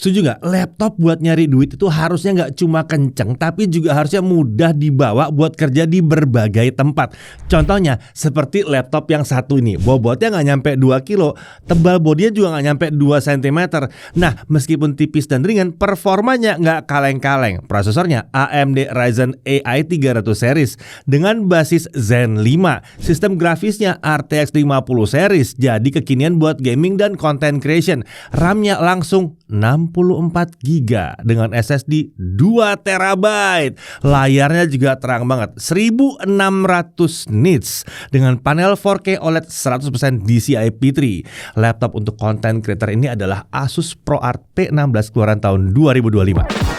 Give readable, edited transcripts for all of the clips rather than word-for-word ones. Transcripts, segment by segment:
Setuju nggak? Laptop buat nyari duit itu harusnya nggak cuma kenceng, tapi juga harusnya mudah dibawa buat kerja di berbagai tempat. Contohnya seperti laptop yang satu ini, bobotnya nggak nyampe 2 kilo, tebal bodinya juga nggak nyampe 2 cm. Nah, meskipun tipis dan ringan, performanya nggak kaleng-kaleng. Prosesornya AMD Ryzen AI 300 series dengan basis Zen 5. Sistem grafisnya RTX 50 series, jadi kekinian buat gaming dan content creation. RAM-nya langsung 64 GB dengan SSD 2 TB. Layarnya juga terang banget, 1600 nits dengan panel 4K OLED 100% DCI-P3. Laptop untuk content creator ini adalah Asus ProArt P16 keluaran tahun 2025.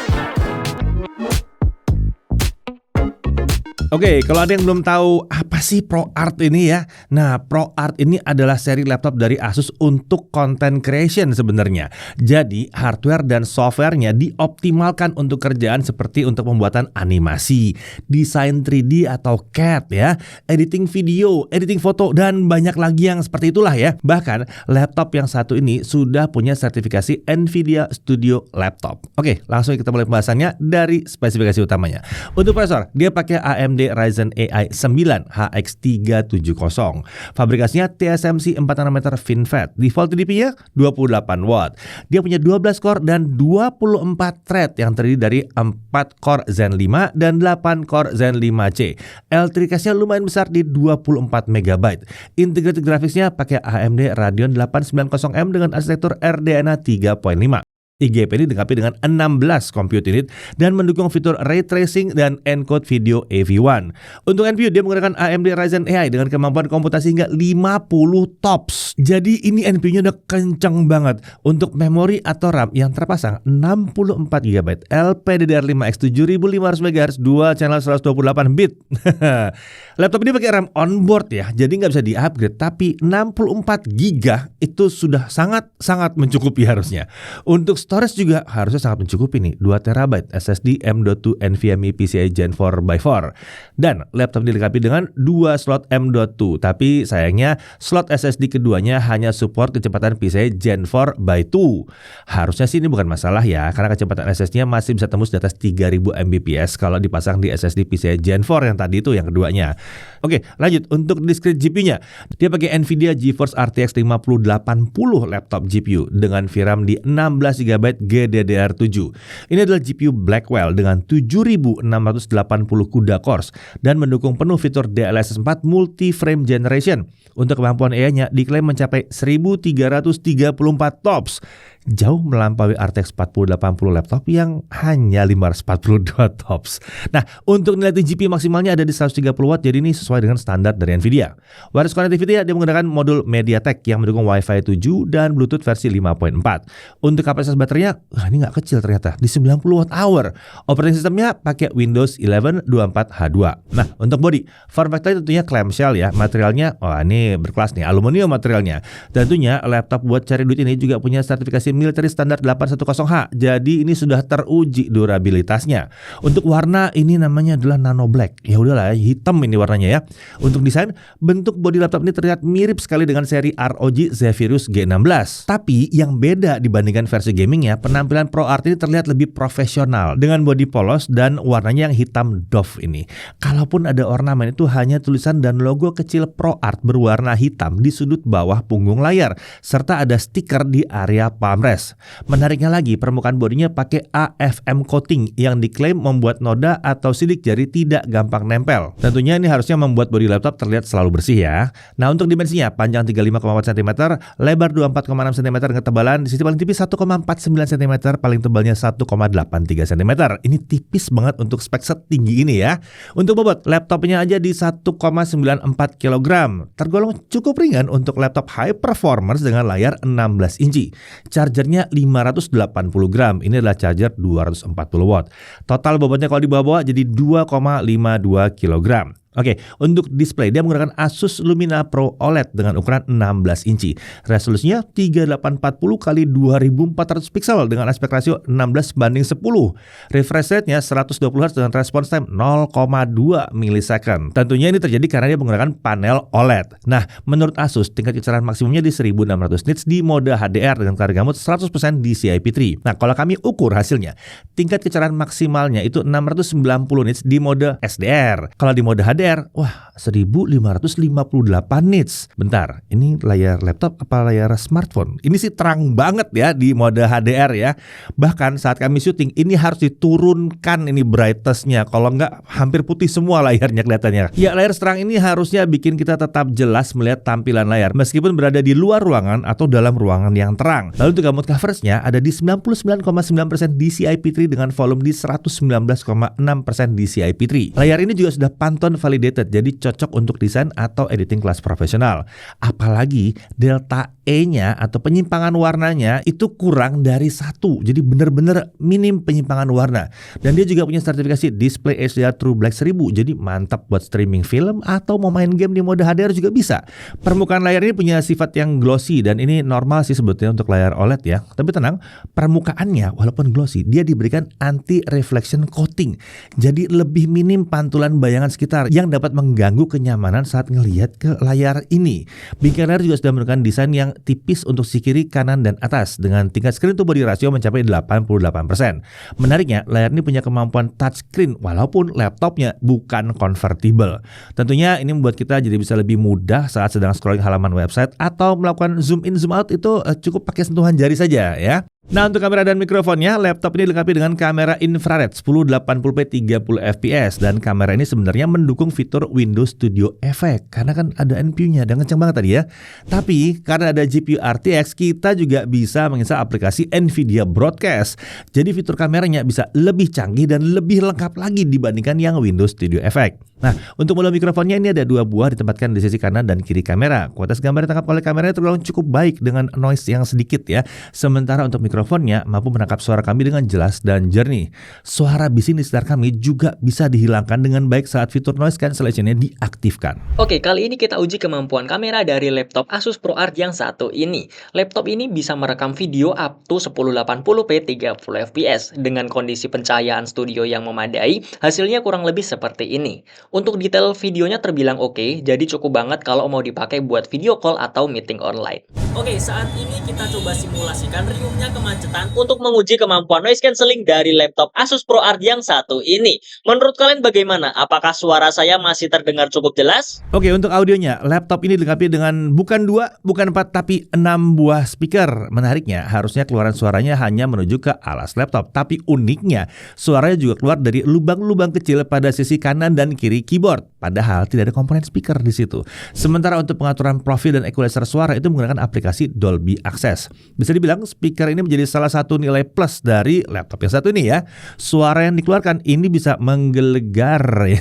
Oke, kalau ada yang belum tahu apa sih ProArt ini ya. Nah, ProArt ini adalah seri laptop dari Asus untuk content creation sebenarnya. Jadi, hardware dan softwarenya dioptimalkan untuk kerjaan seperti untuk pembuatan animasi, desain 3D atau CAD ya, editing video, editing foto, dan banyak lagi yang seperti itulah ya. Bahkan, laptop yang satu ini sudah punya sertifikasi NVIDIA Studio Laptop. Oke, langsung kita mulai pembahasannya dari spesifikasi utamanya. Untuk prosesor, dia pakai AMD Ryzen AI 9 HX370. Fabrikasinya TSMC 4 nanometer FinFET. Default TDP-nya 28 watt. Dia punya 12 core dan 24 thread yang terdiri dari 4 core Zen 5 dan 8 core Zen 5C. L3 cache-nya lumayan besar di 24 MB. Integrated graphics-nya pakai AMD Radeon 890M dengan arsitektur RDNA 3.5. IGP ini dilengkapi dengan 16 compute unit dan mendukung fitur ray tracing dan encode video AV1. Untuk NPU dia menggunakan AMD Ryzen AI dengan kemampuan komputasi hingga 50 TOPS. Jadi ini NPU-nya udah kenceng banget. Untuk memori atau RAM yang terpasang 64 GB LPDDR5X 7500 MHz dual channel 128 bit. Laptop ini pakai RAM onboard ya, jadi nggak bisa di-upgrade. Tapi 64 GB itu sudah sangat mencukupi harusnya. Untuk storage juga harusnya sangat mencukupi nih, 2 TB SSD M.2 NVMe PCIe Gen 4x4. Dan laptop dilengkapi dengan 2 slot M.2, tapi sayangnya slot SSD keduanya hanya support kecepatan PCIe Gen 4x2. Harusnya sih ini bukan masalah ya, karena kecepatan SSD-nya masih bisa tembus di atas 3000 Mbps kalau dipasang di SSD PCIe Gen 4 yang tadi itu yang keduanya. Oke, lanjut untuk discrete GPU-nya. Dia pakai NVIDIA GeForce RTX 5080 laptop GPU dengan VRAM di 16 GB GDDR7. Ini adalah GPU Blackwell dengan 7680 CUDA cores dan mendukung penuh fitur DLSS 4 multi-frame generation. Untuk kemampuan AI-nya diklaim mencapai 1334 TOPS. Jauh melampaui RTX 4080 laptop yang hanya 542 TOPS. Nah, untuk nilai GPU maksimalnya ada di 130 watt, jadi ini sesuai dengan standar dari NVIDIA. Wireless connectivity dia menggunakan modul MediaTek yang mendukung Wi-Fi 7 dan Bluetooth versi 5.4. Untuk kapasitas baterainya, ini nggak kecil ternyata, di 90 watt hour. Operating sistemnya pakai Windows 11 24H2. Nah, untuk body, form factor tentunya clamshell ya. Materialnya, ini berkelas nih, aluminium materialnya. Dan tentunya laptop buat cari duit ini juga punya sertifikasi military standard 810H. Jadi ini sudah teruji durabilitasnya. Untuk warna ini namanya adalah nano black. Ya udahlah, hitam ini warnanya ya. Untuk desain, bentuk bodi laptop ini terlihat mirip sekali dengan seri ROG Zephyrus G16. Tapi yang beda dibandingkan versi gamingnya, penampilan ProArt ini terlihat lebih profesional dengan bodi polos dan warnanya yang hitam doff ini. Kalaupun ada ornamen itu hanya tulisan dan logo kecil ProArt berwarna hitam di sudut bawah punggung layar serta ada stiker di area palm rest. Menariknya lagi, permukaan bodinya pakai AFM coating yang diklaim membuat noda atau sidik jari tidak gampang nempel. Tentunya ini harusnya membuat bodi laptop terlihat selalu bersih ya. Nah, untuk dimensinya panjang 35,4 cm, lebar 24,6 cm dengan ketebalan di sisi paling tipis 1,49 cm, paling tebalnya 1,83 cm. Ini tipis banget untuk spek setinggi ini ya. Untuk bobot, laptopnya aja di 1,94 kg. Tergolong cukup ringan untuk laptop high performance dengan layar 16 inci. Chargernya 580 gram. Ini adalah charger 240 watt. Total bobotnya kalau dibawa-bawa jadi 2,52 kg. Oke, untuk display dia menggunakan Asus Lumina Pro OLED dengan ukuran 16 inci. Resolusinya 3840 kali 2400 pixel dengan aspek rasio 16:10. Refresh rate-nya 120 Hz dengan response time 0,2 milisecond. Tentunya ini terjadi karena dia menggunakan panel OLED. Nah, menurut Asus, tingkat kecerdasan maksimumnya di 1600 nits di mode HDR dengan clear gamut 100% DCI-P3. Nah, kalau kami ukur hasilnya, tingkat kecerdasan maksimalnya itu 690 nits di mode SDR. Kalau di mode HDR, wah 1558 nits. Bentar, ini layar laptop apa layar smartphone? Ini sih terang banget ya di mode HDR ya. Bahkan saat kami syuting ini harus diturunkan ini brightness-nya. Kalau nggak hampir putih semua layarnya kelihatannya. Ya, layar terang ini harusnya bikin kita tetap jelas melihat tampilan layar meskipun berada di luar ruangan atau dalam ruangan yang terang. Lalu untuk gamut coverage-nya ada di 99,9% DCI-P3 dengan volume di 119,6% DCI-P3. Layar ini juga sudah Pantone validated, jadi cocok untuk desain atau editing kelas profesional. Apalagi delta E-nya atau penyimpangan warnanya itu kurang dari 1. Jadi benar-benar minim penyimpangan warna. Dan dia juga punya sertifikasi Display HDR True Black 1000. Jadi mantap buat streaming film atau mau main game di mode HDR juga bisa. Permukaan layar ini punya sifat yang glossy dan ini normal sih sebetulnya untuk layar OLED ya. Tapi tenang, permukaannya walaupun glossy, dia diberikan anti-reflection coating. Jadi lebih minim pantulan bayangan sekitar yang dapat mengganggu kenyamanan saat ngelihat ke layar ini. Bingkai layar juga sudah menggunakan desain yang tipis untuk sisi kiri, kanan, dan atas dengan tingkat screen to body ratio mencapai 88%. Menariknya, layar ini punya kemampuan touchscreen walaupun laptopnya bukan convertible. Tentunya ini membuat kita jadi bisa lebih mudah saat sedang scrolling halaman website atau melakukan zoom in zoom out itu cukup pakai sentuhan jari saja ya. Nah, untuk kamera dan mikrofonnya, laptop ini dilengkapi dengan kamera infrared 1080p 30 fps dan kamera ini sebenarnya mendukung fitur Windows Studio Effect karena kan ada NPU-nya dan kenceng banget tadi ya. Tapi karena ada GPU RTX, kita juga bisa menginstal aplikasi Nvidia Broadcast. Jadi fitur kameranya bisa lebih canggih dan lebih lengkap lagi dibandingkan yang Windows Studio Effect. Nah, untuk mode mikrofonnya ini ada 2 buah ditempatkan di sisi kanan dan kiri kamera. Kualitas gambar yang ditangkap oleh kameranya tergolong cukup baik dengan noise yang sedikit ya. Sementara untuk mikrofonnya mampu menangkap suara kami dengan jelas dan jernih. Suara bising di sekitar kami juga bisa dihilangkan dengan baik saat fitur noise cancellation-nya diaktifkan. Oke, kali ini kita uji kemampuan kamera dari laptop Asus ProArt yang satu ini. Laptop ini bisa merekam video up to 1080p 30 fps dengan kondisi pencahayaan studio yang memadai. Hasilnya kurang lebih seperti ini. Untuk detail videonya terbilang oke, jadi cukup banget kalau mau dipakai buat video call atau meeting online. Oke, saat ini kita coba simulasikan riuhnya kemacetan untuk menguji kemampuan noise cancelling dari laptop Asus ProArt yang satu ini. Menurut kalian bagaimana? Apakah suara saya masih terdengar cukup jelas? Oke, untuk audionya, laptop ini dilengkapi dengan bukan 2, bukan 4, tapi 6 buah speaker. Menariknya, harusnya keluaran suaranya hanya menuju ke alas laptop. Tapi uniknya, suaranya juga keluar dari lubang-lubang kecil pada sisi kanan dan kiri keyboard. Padahal tidak ada komponen speaker di situ. Sementara untuk pengaturan profil dan equalizer suara itu menggunakan aplikasi Dolby Access. Bisa dibilang speaker ini menjadi salah satu nilai plus dari laptop yang satu ini ya. Suara yang dikeluarkan ini bisa menggelegar ya.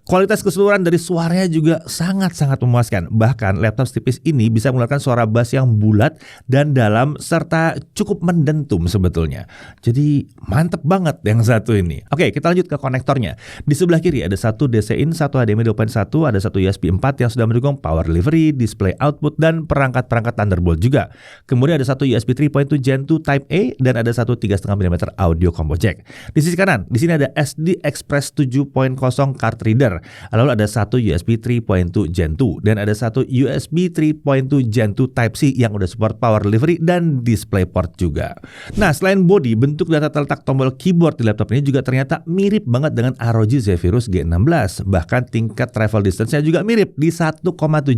Kualitas keseluruhan dari suaranya juga sangat-sangat memuaskan. Bahkan laptop tipis ini bisa mengeluarkan suara bass yang bulat dan dalam serta cukup mendentum sebetulnya. Jadi mantep banget yang satu ini. Oke, kita lanjut ke konektornya. Di sebelah kiri ada satu DC in, satu HDMI 2.1, ada satu USB 4 yang sudah mendukung power delivery, display output, dan perangkat-perangkat Thunderbolt juga. Kemudian ada satu USB 3.2 Gen 2 Type A dan ada satu 3,5 mm audio combo jack. Di sisi kanan, di sini ada SD Express 7.0 card reader. Lalu ada satu USB 3.2 Gen 2 dan ada satu USB 3.2 Gen 2 Type C yang udah support power delivery dan display port juga. Nah, selain body, bentuk dan tata letak tombol keyboard di laptop ini juga ternyata mirip banget dengan ROG Zephyrus G16. Bahkan tingkat travel distance-nya juga mirip di 1,7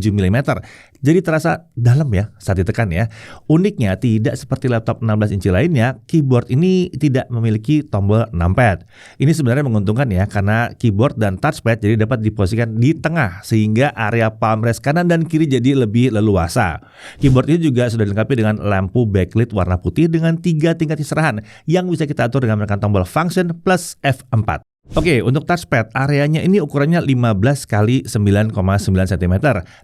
mm. Jadi terasa dalam ya saat ditekan ya. Uniknya tidak seperti laptop 16 inci lainnya, keyboard ini tidak memiliki tombol numpad. Ini sebenarnya menguntungkan ya karena keyboard dan touchpad jadi dapat diposisikan di tengah sehingga area palm rest kanan dan kiri jadi lebih leluasa. Keyboard ini juga sudah dilengkapi dengan lampu backlit warna putih dengan 3 tingkat istirahat yang bisa kita atur dengan menekan tombol function plus F4. Oke, untuk touchpad, areanya ini ukurannya 15 kali 9,9 cm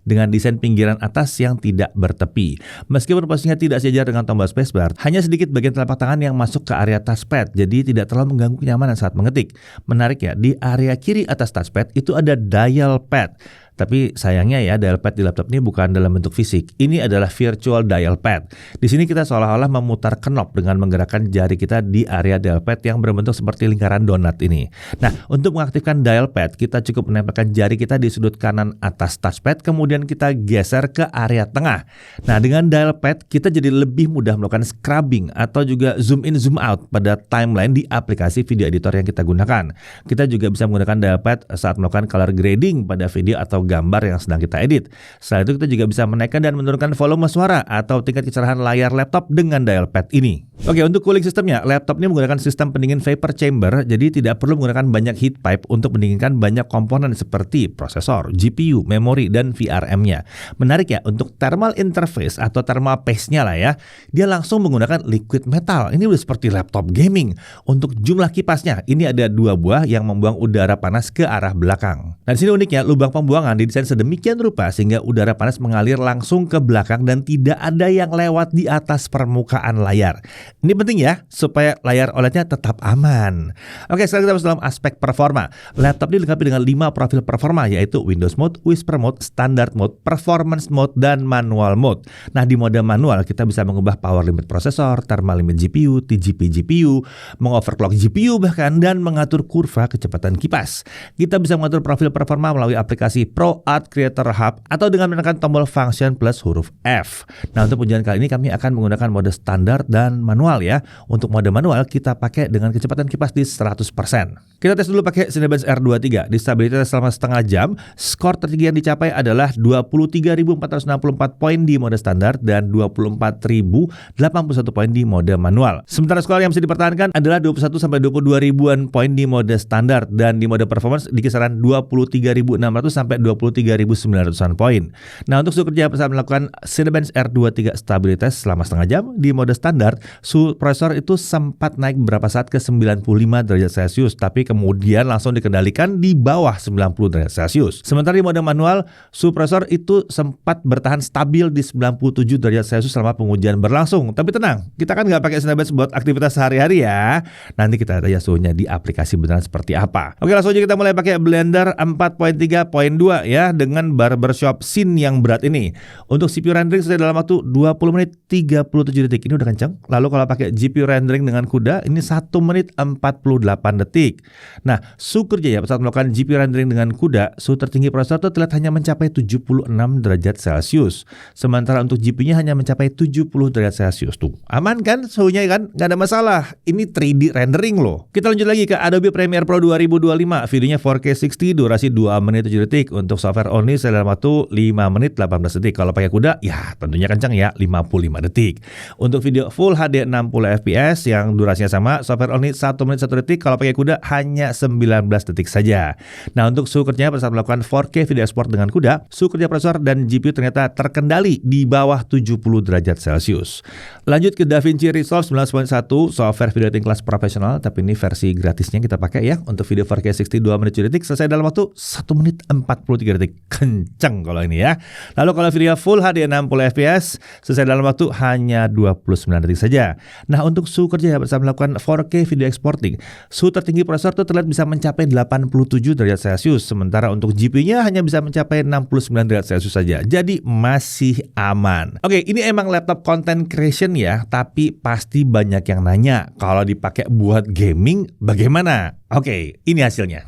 dengan desain pinggiran atas yang tidak bertepi. Meskipun posisinya tidak sejajar dengan tombol spacebar, hanya sedikit bagian telapak tangan yang masuk ke area touchpad, jadi tidak terlalu mengganggu kenyamanan saat mengetik. Menarik ya, di area kiri atas touchpad itu ada dial pad. Tapi sayangnya ya, dial pad di laptop ini bukan dalam bentuk fisik. Ini adalah virtual dial pad. Di sini kita seolah-olah memutar knob dengan menggerakkan jari kita di area dial pad yang berbentuk seperti lingkaran donat ini. Nah, untuk mengaktifkan dial pad, kita cukup menempelkan jari kita di sudut kanan atas touchpad, kemudian kita geser ke area tengah. Nah, dengan dial pad, kita jadi lebih mudah melakukan scrubbing atau juga zoom in, zoom out pada timeline di aplikasi video editor yang kita gunakan. Kita juga bisa menggunakan dial pad saat melakukan color grading pada video atau gambar yang sedang kita edit. Selain itu kita juga bisa menaikkan dan menurunkan volume suara atau tingkat kecerahan layar laptop dengan dial pad ini. Oke, untuk cooling sistemnya, laptop ini menggunakan sistem pendingin vapor chamber, jadi tidak perlu menggunakan banyak heat pipe untuk mendinginkan banyak komponen seperti prosesor, GPU, memori, dan VRM-nya. Menarik ya, untuk thermal interface atau thermal paste-nya lah ya, dia langsung menggunakan liquid metal. Ini udah seperti laptop gaming. Untuk jumlah kipasnya, ini ada 2 buah yang membuang udara panas ke arah belakang. Nah, di sini uniknya, lubang pembuangan didesain sedemikian rupa sehingga udara panas mengalir langsung ke belakang dan tidak ada yang lewat di atas permukaan layar. Ini penting ya, supaya layar OLED-nya tetap aman. Oke, sekarang kita masuk dalam aspek performa. Laptop ini dilengkapi dengan 5 profil performa, yaitu Windows Mode, Whisper Mode, Standard Mode, Performance Mode, dan Manual Mode. Nah, di mode manual kita bisa mengubah power limit prosesor, thermal limit GPU, TGP GPU, mengoverclock GPU bahkan, dan mengatur kurva kecepatan kipas. Kita bisa mengatur profil performa melalui aplikasi ProArt Creator Hub atau dengan menekan tombol function plus huruf F. Nah, untuk ujian kali ini kami akan menggunakan mode standar dan manual ya. Untuk mode manual kita pakai dengan kecepatan kipas di 100%. Kita tes dulu pakai Cinebench R23. Di stabilitas selama setengah jam, skor tertinggi yang dicapai adalah 23.464 poin di mode standar dan 24.081 poin di mode manual. Sementara skor yang bisa dipertahankan adalah 21 sampai 22 ribuan poin di mode standar dan di mode performance di kisaran 23.600 sampai 23.900-an poin. Nah, untuk suhu kerja saat melakukan Cinebench R23 stabilitas selama setengah jam di mode standar, suhu prosesor itu sempat naik beberapa saat ke 95 derajat Celcius, tapi kemudian langsung dikendalikan di bawah 90 derajat Celcius. Sementara di mode manual, suhu prosesor itu sempat bertahan stabil di 97 derajat Celcius selama pengujian berlangsung. Tapi tenang, kita kan nggak pakai Cinebench buat aktivitas sehari-hari ya. Nanti kita lihat aja suhunya di aplikasi beneran seperti apa. Oke, langsung aja kita mulai pakai Blender 4.3.2 ya dengan barbershop scene yang berat ini. Untuk CPU rendering selesai dalam waktu 20 menit 37 detik. Ini udah kenceng. Lalu kalau pakai GPU rendering dengan CUDA ini 1 menit 48 detik. Nah, suhu kerja ya saat melakukan GPU rendering dengan CUDA, suhu tertinggi prosesor itu terlihat hanya mencapai 76 derajat Celcius. Sementara untuk GPU-nya hanya mencapai 70 derajat Celcius. Tuh, aman kan suhunya kan? Nggak ada masalah. Ini 3D rendering loh. Kita lanjut lagi ke Adobe Premiere Pro 2025. Videonya 4K 60, durasi 2 menit 7 detik. Untuk software only dalam waktu 5 menit 18 detik. Kalau pakai CUDA, ya tentunya kencang ya, 55 detik. Untuk video Full HD 60 fps yang durasinya sama, software only 1 menit 1 detik. Kalau pakai CUDA hanya 19 detik saja. Nah, untuk suhu kerjanya pada saat melakukan 4K video export dengan CUDA, suhu kerja prosesor dan GPU ternyata terkendali di bawah 70 derajat Celcius. Lanjut ke DaVinci Resolve 19.1, software video editing kelas profesional, tapi ini versi gratisnya kita pakai ya. Untuk video 4K 60 2 menit 7 detik selesai dalam waktu 1 menit 43 detik. Kenceng kalau ini ya. Lalu kalau video Full HD 60 fps selesai dalam waktu hanya 29 detik saja. Nah, untuk suhu kerja saat melakukan 4K video exporting, suhu tertinggi prosesor itu terlihat bisa mencapai 87 derajat Celcius, sementara untuk GPU-nya hanya bisa mencapai 69 derajat Celcius saja. Jadi masih aman. Oke, ini emang laptop content creation ya, tapi pasti banyak yang nanya, kalau dipakai buat gaming bagaimana? Oke, ini hasilnya.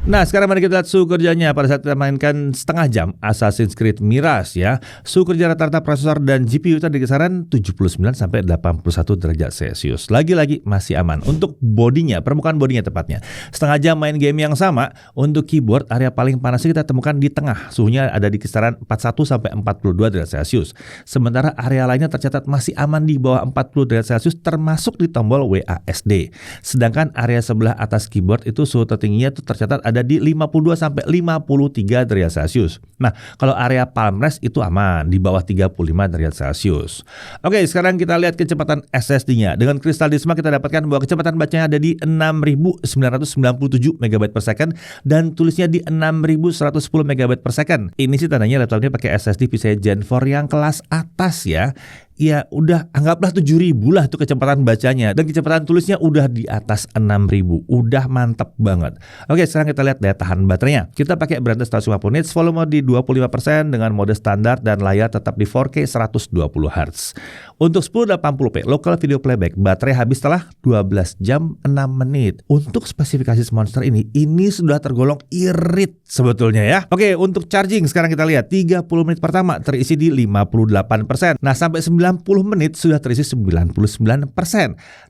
Nah, sekarang mari kita lihat suhu kerjanya pada saat kita mainkan setengah jam Assassin's Creed Mirage ya. Suhu kerja rata-rata prosesor dan GPU tadi kisaran 79 sampai 81 derajat Celcius. Lagi-lagi masih aman. Untuk bodinya, permukaan bodinya tepatnya. Setengah jam main game yang sama, untuk keyboard area paling panasnya kita temukan di tengah. Suhunya ada di kisaran 41 sampai 42 derajat Celcius. Sementara area lainnya tercatat masih aman di bawah 40 derajat Celcius termasuk di tombol WASD. Sedangkan area sebelah atas keyboard itu suhu tertingginya itu tercatat ada di 52 sampai 53 derajat Celcius. Nah, kalau area palm rest itu aman di bawah 35 derajat Celcius. Oke, sekarang kita lihat kecepatan SSD-nya. Dengan Crystal Disma kita dapatkan bahwa kecepatan bacanya ada di 6997 MB per second dan tulisnya di 6110 MB per second. Ini sih tandanya laptopnya pakai SSD PCIe Gen 4 yang kelas atas ya. Ya udah anggaplah 7000 lah tuh kecepatan bacanya dan kecepatan tulisnya udah di atas 6000, udah mantep banget. Oke, sekarang kita lihat daya tahan baterainya. Kita pakai Brightness 150 nits, volume di 25% dengan mode standar dan layar tetap di 4K 120 Hz. Untuk 1080p local video playback, baterai habis setelah 12 jam 6 menit. Untuk spesifikasi Monster ini sudah tergolong irit sebetulnya ya. Oke, untuk charging sekarang kita lihat 30 menit pertama terisi di 58%. Nah, sampai 90 menit sudah terisi 99%.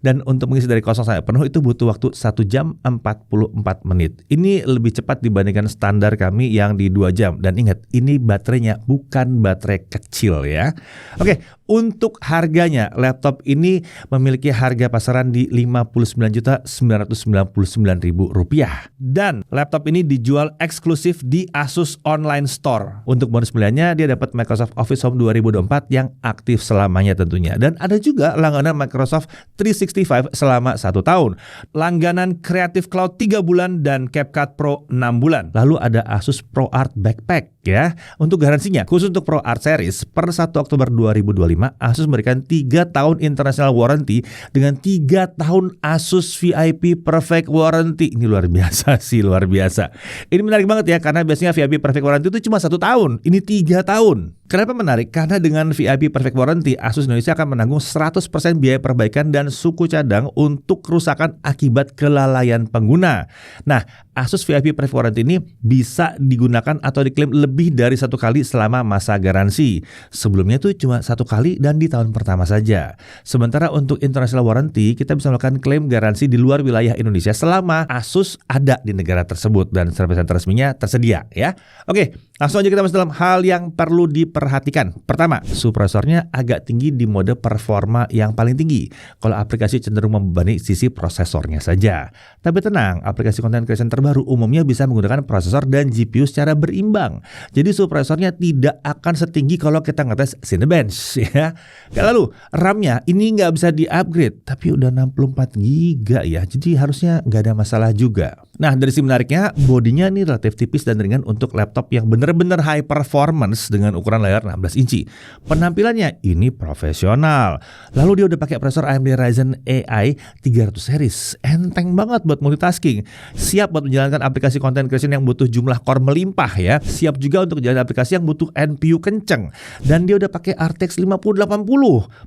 Dan untuk mengisi dari kosong sampai penuh itu butuh waktu 1 jam 44 menit. Ini lebih cepat dibandingkan standar kami yang di 2 jam. Dan ingat, ini baterainya bukan baterai kecil ya. Oke, untuk harganya, laptop ini memiliki harga pasaran di Rp59.999.000. Dan laptop ini dijual eksklusif di Asus Online Store. Untuk bonus pilihannya, dia dapat Microsoft Office Home 2024 yang aktif selamanya tentunya. Dan ada juga langganan Microsoft 365 selama 1 tahun. Langganan Creative Cloud 3 bulan dan CapCut Pro 6 bulan. Lalu ada Asus ProArt Backpack ya. Untuk garansinya, khusus untuk ProArt Series, per 1 Oktober 2025, Asus memberikan 3 tahun international warranty dengan 3 tahun Asus VIP Perfect Warranty. Ini luar biasa sih, luar biasa. Ini menarik banget ya, karena biasanya VIP Perfect Warranty itu cuma 1 tahun. Ini 3 tahun. Kenapa menarik? Karena dengan VIP Perfect Warranty, Asus Indonesia akan menanggung 100% biaya perbaikan dan suku cadang untuk kerusakan akibat kelalaian pengguna. Nah, Asus VIP Perfect Warranty ini bisa digunakan atau diklaim lebih dari 1 kali selama masa garansi. Sebelumnya itu cuma 1 kali dan di tahun pertama saja. Sementara untuk international warranty, kita bisa melakukan klaim garansi di luar wilayah Indonesia selama Asus ada di negara tersebut dan service center resminya tersedia ya. Oke, langsung aja kita masuk dalam hal yang perlu diperhatikan. Pertama, suhu prosesornya agak tinggi di mode performa yang paling tinggi. Kalau aplikasi cenderung membebani sisi prosesornya saja. Tapi tenang, aplikasi content creation terbaru umumnya bisa menggunakan prosesor dan GPU secara berimbang. Jadi suhu prosesornya tidak akan setinggi kalau kita ngetes Cinebench ya. Lalu RAM-nya ini nggak bisa di-upgrade, tapi udah 64 GB ya. Jadi harusnya nggak ada masalah juga. Nah, dari sisi menariknya, bodinya ini relatif tipis dan ringan untuk laptop yang benar-benar high performance dengan ukuran layar 16 inci. Penampilannya ini profesional. Lalu dia udah pakai prosesor AMD Ryzen AI 300 series. Enteng banget buat multitasking. Siap buat menjalankan aplikasi content creation yang butuh jumlah core melimpah ya. Siap juga untuk jalan aplikasi yang butuh NPU kenceng. Dan dia udah pakai RTX 5080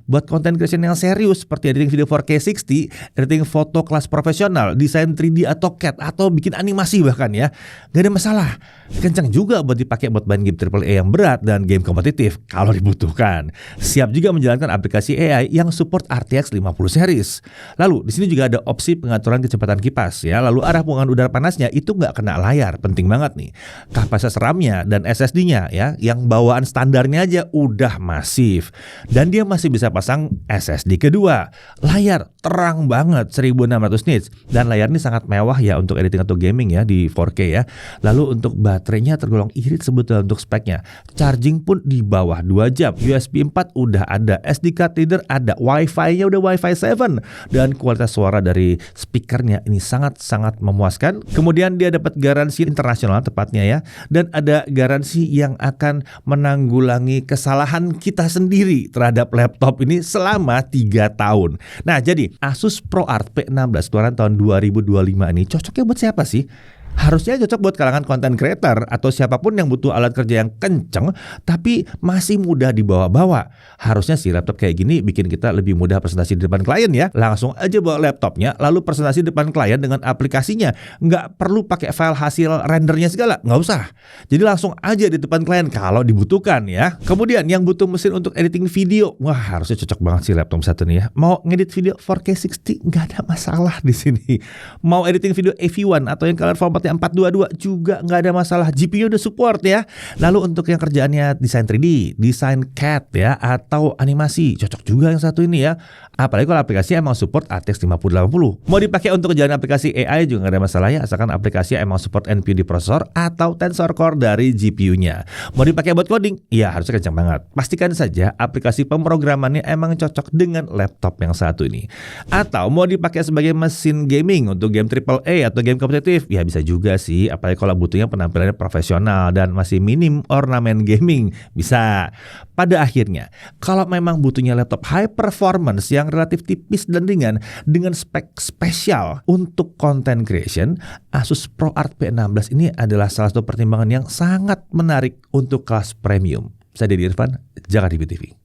buat content creation yang serius seperti editing video 4K 60, editing foto kelas profesional, desain 3D atau CAD atau bikin animasi bahkan ya. Gak ada masalah. Kencang juga buat dipakai buat main game AAA yang berat dan game kompetitif kalau dibutuhkan. Siap juga menjalankan aplikasi AI yang support RTX 50 series. Lalu di sini juga ada opsi pengaturan kecepatan kipas ya. Lalu arah penggunaan udara panasnya itu nggak kena layar, penting banget nih. Kapasitas RAM-nya dan SSD-nya ya, yang bawaan standarnya aja udah masif. Dan dia masih bisa pasang SSD kedua. Layar terang banget 1600 nits dan layar ini sangat mewah ya untuk editing atau gaming ya di 4K ya. Lalu untuk baterainya tergolong irit sebetulnya untuk speknya. Charging pun di bawah 2 jam. USB 4 udah ada, SD card reader ada, Wi-Fi-nya udah Wi-Fi 7 dan kualitas suara dari speakernya ini sangat-sangat memuaskan. Kemudian dia dapat garansi internasional tepatnya ya, dan ada garansi yang akan menanggulangi kesalahan kita sendiri terhadap laptop ini selama 3 tahun. Nah, jadi Asus ProArt P16 keluaran tahun 2025 ini cocoknya buat siapa sih? Harusnya cocok buat kalangan content creator atau siapapun yang butuh alat kerja yang kenceng tapi masih mudah dibawa-bawa. Harusnya sih laptop kayak gini bikin kita lebih mudah presentasi di depan klien ya. Langsung aja bawa laptopnya lalu presentasi di depan klien dengan aplikasinya. Nggak perlu pakai file hasil rendernya segala, nggak usah. Jadi langsung aja di depan klien kalau dibutuhkan ya. Kemudian yang butuh mesin untuk editing video, wah harusnya cocok banget sih laptop satu nih ya. Mau ngedit video 4K 60 nggak ada masalah di sini. Mau editing video AV1 atau yang kalian formatnya 422 juga nggak ada masalah, GPU udah support ya. Lalu untuk yang kerjaannya desain 3D, desain CAD ya atau animasi, cocok juga yang satu ini ya. Apalagi kalau aplikasi emang support RTX 5080. Mau dipakai untuk kerjaan aplikasi AI juga nggak ada masalah ya, asalkan aplikasi emang support NPU di prosesor atau Tensor Core dari GPU-nya. Mau dipakai buat coding, ya harusnya kencang banget. Pastikan saja aplikasi pemrogramannya emang cocok dengan laptop yang satu ini. Atau mau dipakai sebagai mesin gaming untuk game AAA atau game kompetitif, ya bisa juga sih, apalagi kalau butuhnya penampilannya profesional dan masih minim ornamen gaming, bisa. Pada akhirnya, kalau memang butuhnya laptop high performance yang relatif tipis dan ringan dengan spek spesial untuk content creation, Asus ProArt P16 ini adalah salah satu pertimbangan yang sangat menarik untuk kelas premium. Saya Dedi Irfan, Jakarta TV.